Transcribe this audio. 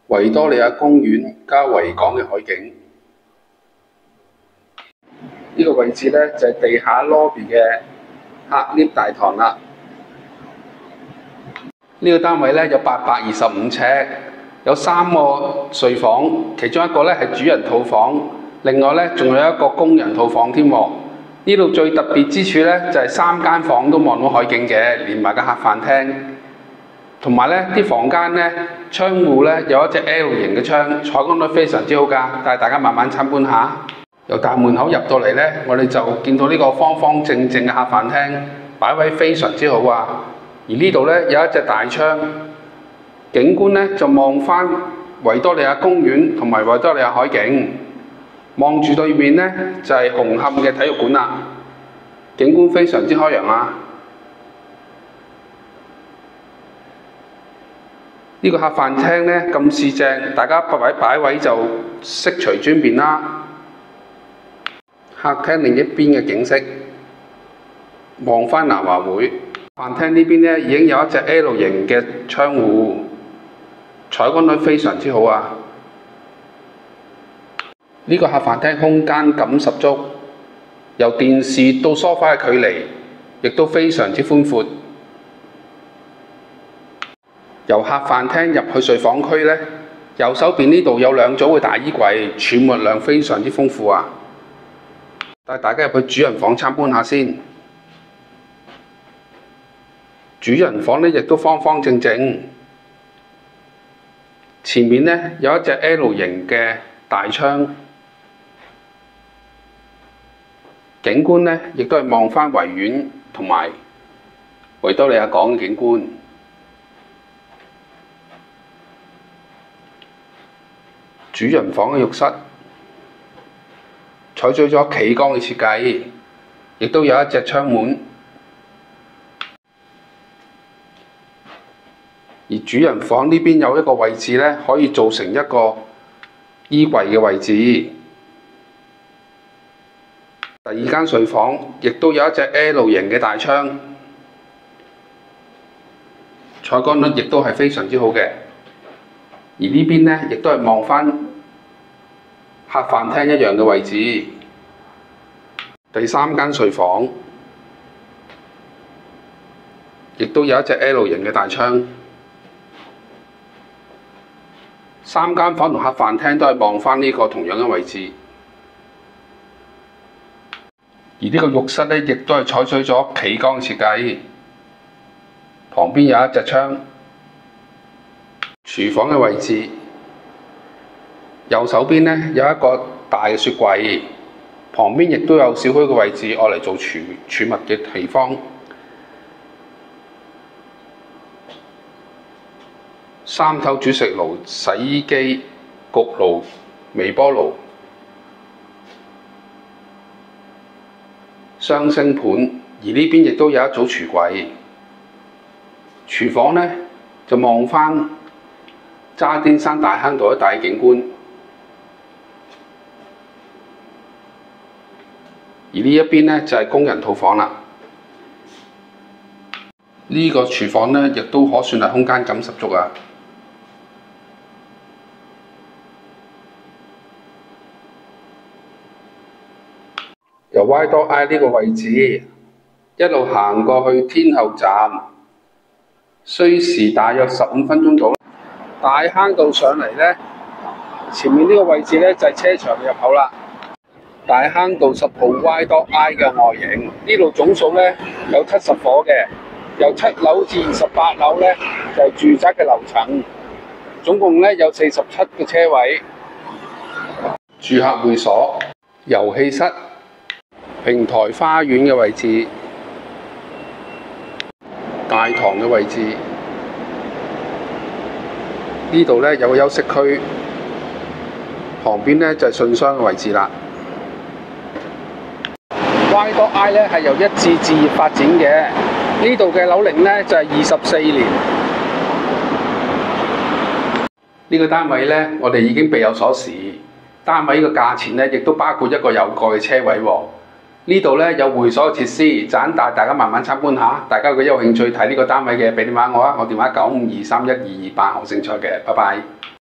維多利亞公園加維港嘅海景。呢個位置呢，就係地下 lobby 嘅客 lift 大堂啦。呢個單位呢，有825尺，有3個睡房，其中一個呢係主人套房，另外呢仲有一個工人套房添喎。呢度最特別之處呢，就係3間房都望到海景嘅，連埋個客飯廳。同埋呢啲房間呢，窗戶呢有一隻 L 型嘅窗，採光率非常之好㗎，帶大家慢慢參觀下。由大門口入到嚟呢，我哋就見到呢個方方正正嘅客飯廳，擺位非常之好啊！而呢度呢，有一隻大窗，景觀呢就望返維多利亞公園同埋維多利亞海景，望住對面呢，就係紅磡嘅體育館啦，景觀非常之開揚啊！呢個客飯廳呢咁市正，大家擺位就悉隨尊便啦。客廳另一邊嘅景色，望返南華會。飯廳呢邊呢已經有一隻 L 型嘅窗戶，採光率非常之好啊！呢個客飯廳空間感十足，由電視到梳化嘅距離亦都非常之寬闊。由客飯廳入去睡房區呢，右手邊呢度有2組嘅大衣櫃，儲物量非常之豐富啊！帶大家入去主人房參觀下先。主人房呢亦都方方正正，前面呢有一隻 L 型嘅大窗，景觀呢亦都係望返維園同埋維多利亞港嘅景觀。主人房嘅浴室採取咗企缸嘅設計，亦都有一隻窗門。而主人房呢邊有一個位置呢，可以做成一個衣櫃嘅位置。第2間睡房亦都有一隻 L 型嘅大窗，採光率亦都係非常之好嘅。而呢邊呢，亦都係望返客飯廳一樣嘅位置。第3間睡房亦都有一隻 L 型嘅大窗。3間房同客飯廳都係望返呢個同樣嘅位置。而呢個浴室呢，亦都係採取咗企缸設計，旁邊有一隻窗。廚房嘅位置，右手邊呢有一個大嘅雪櫃，旁邊亦都有少許嘅位置，愛嚟做儲物嘅地方。3頭煮食爐、洗衣機、焗爐、微波爐、雙星盤，而呢邊亦都有一組櫥櫃。廚房呢，就望返渣甸山大坑道一帶景觀，而呢一邊呢，就係工人套房啦。呢個廚房呢，亦都可算係空間感十足啊！由 Y 多 I 呢個位置一路行過去天后站，需時大約15分鐘到。大坑道上嚟呢，前面呢個位置呢，就係車場嘅入口啦。大坑道10號 Y 多 I 嘅外形，呢度總數呢有70伙嘅，由7樓至28樓呢，就係住宅嘅樓層，總共呢有47個車位。住客會所、遊戲室、平台花園嘅位置、大堂嘅位置。呢度呢有個休息區，旁邊呢就係信箱嘅位置啦。Y 多 I 呢係由一致置業發展嘅，呢度嘅樓齡呢就係24年。呢個單位呢，我哋已經備有鎖匙，單位嘅價錢呢亦都包括一個有蓋嘅車位喎。呢度呢有會所嘅設施，盞帶大家慢慢參觀下。大家如果有興趣睇呢個單位嘅，俾電話我啊，我電話952312228，我姓蔡嘅，拜拜。